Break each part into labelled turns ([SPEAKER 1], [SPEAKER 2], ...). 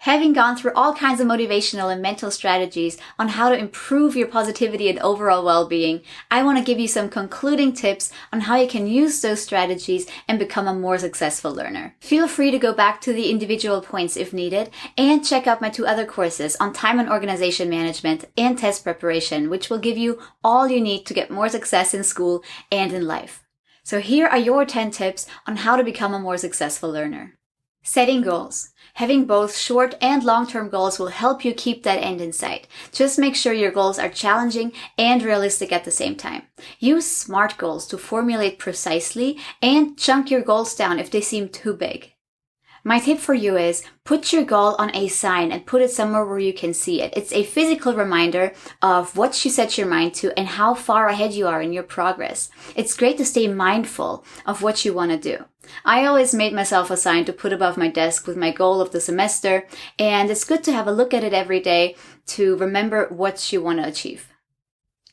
[SPEAKER 1] Having gone through all kinds of motivational and mental strategies on how to improve your positivity and overall well-being, I want to give you some concluding tips on how you can use those strategies and become a more successful learner. Feel free to go back to the individual points if needed and check out my 2 other courses on time and organization management and test preparation, which will give you all you need to get more success in school and in life. So here are your 10 tips on how to become a more successful learner. Setting goals. Having both short and long-term goals will help you keep that end in sight. Just make sure your goals are challenging and realistic at the same time. Use SMART goals to formulate precisely and chunk your goals down if they seem too big. My tip for you is put your goal on a sign and put it somewhere where you can see it. It's a physical reminder of what you set your mind to and how far ahead you are in your progress. It's great to stay mindful of what you want to do. I always made myself a sign to put above my desk with my goal of the semester, and it's good to have a look at it every day to remember what you want to achieve.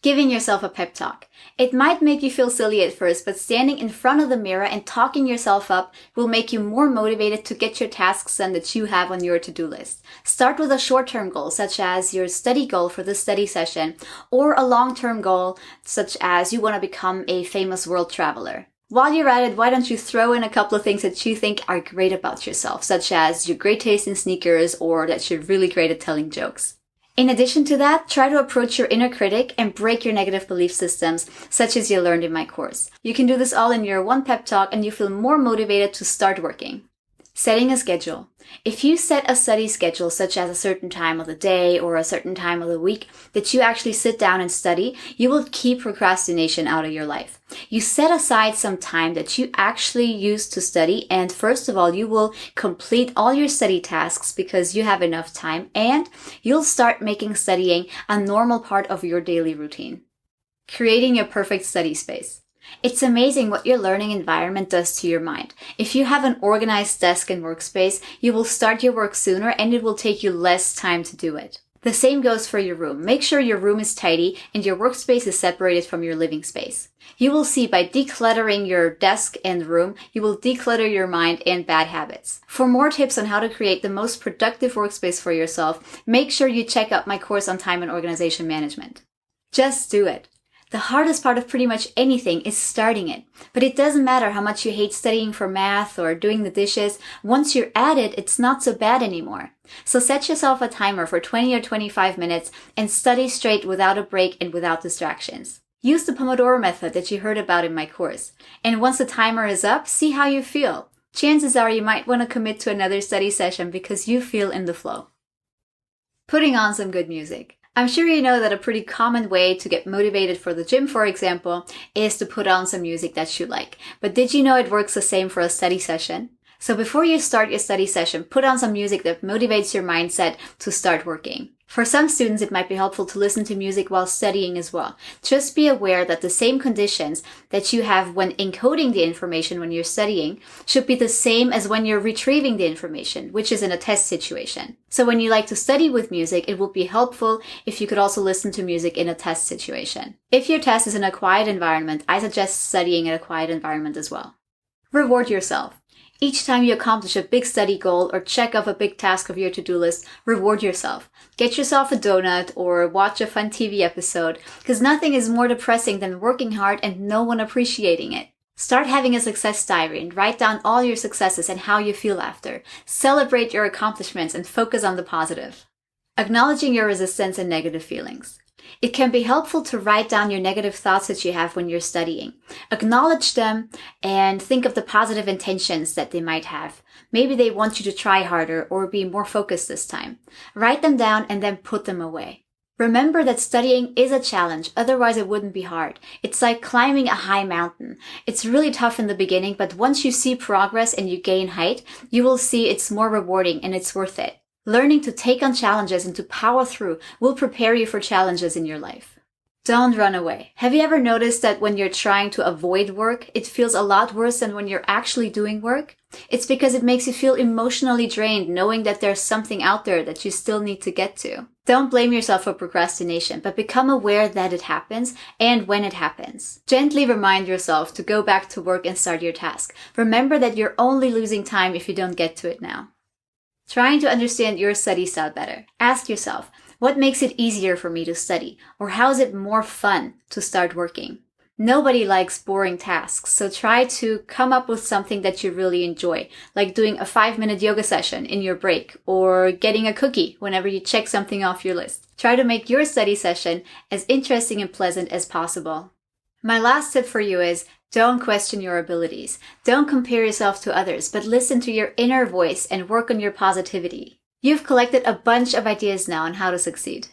[SPEAKER 1] Giving yourself a pep talk. It might make you feel silly at first, but standing in front of the mirror and talking yourself up will make you more motivated to get your tasks done that you have on your to-do list. Start with a short-term goal, such as your study goal for the study session, or a long-term goal, such as you want to become a famous world traveler. While you're at it, why don't you throw in a couple of things that you think are great about yourself, such as your great taste in sneakers or that you're really great at telling jokes. In addition to that, try to approach your inner critic and break your negative belief systems, such as you learned in my course. You can do this all in your one pep talk and you feel more motivated to start working. Setting a schedule. If you set a study schedule, such as a certain time of the day or a certain time of the week, that you actually sit down and study, you will keep procrastination out of your life. You set aside some time that you actually use to study, and first of all, you will complete all your study tasks because you have enough time, and you'll start making studying a normal part of your daily routine. Creating your perfect study space. It's amazing what your learning environment does to your mind. If you have an organized desk and workspace, you will start your work sooner and it will take you less time to do it. The same goes for your room. Make sure your room is tidy and your workspace is separated from your living space. You will see by decluttering your desk and room, you will declutter your mind and bad habits. For more tips on how to create the most productive workspace for yourself, make sure you check out my course on time and organization management. Just do it. The hardest part of pretty much anything is starting it. But it doesn't matter how much you hate studying for math or doing the dishes. Once you're at it, it's not so bad anymore. So set yourself a timer for 20 or 25 minutes and study straight without a break and without distractions. Use the Pomodoro method that you heard about in my course. And once the timer is up, see how you feel. Chances are you might want to commit to another study session because you feel in the flow. Putting on some good music. I'm sure you know that a pretty common way to get motivated for the gym, for example, is to put on some music that you like. But did you know it works the same for a study session? So before you start your study session, put on some music that motivates your mindset to start working. For some students, it might be helpful to listen to music while studying as well. Just be aware that the same conditions that you have when encoding the information when you're studying should be the same as when you're retrieving the information, which is in a test situation. So when you like to study with music, it would be helpful if you could also listen to music in a test situation. If your test is in a quiet environment, I suggest studying in a quiet environment as well. Reward yourself. Each time you accomplish a big study goal or check off a big task of your to-do list, reward yourself. Get yourself a donut or watch a fun TV episode, because nothing is more depressing than working hard and no one appreciating it. Start having a success diary and write down all your successes and how you feel after. Celebrate your accomplishments and focus on the positive. Acknowledging your resistance and negative feelings. It can be helpful to write down your negative thoughts that you have when you're studying. Acknowledge them and think of the positive intentions that they might have. Maybe they want you to try harder or be more focused this time. Write them down and then put them away. Remember that studying is a challenge, otherwise it wouldn't be hard. It's like climbing a high mountain. It's really tough in the beginning, but once you see progress and you gain height, you will see it's more rewarding and it's worth it. Learning to take on challenges and to power through will prepare you for challenges in your life. Don't run away. Have you ever noticed that when you're trying to avoid work, it feels a lot worse than when you're actually doing work? It's because it makes you feel emotionally drained knowing that there's something out there that you still need to get to. Don't blame yourself for procrastination, but become aware that it happens and when it happens. Gently remind yourself to go back to work and start your task. Remember that you're only losing time if you don't get to it now. Trying to understand your study style better. Ask yourself, what makes it easier for me to study? Or how is it more fun to start working? Nobody likes boring tasks, so try to come up with something that you really enjoy, like doing a 5-minute yoga session in your break or getting a cookie whenever you check something off your list. Try to make your study session as interesting and pleasant as possible. My last tip for you is don't question your abilities. Don't compare yourself to others, but listen to your inner voice and work on your positivity. You've collected a bunch of ideas now on how to succeed.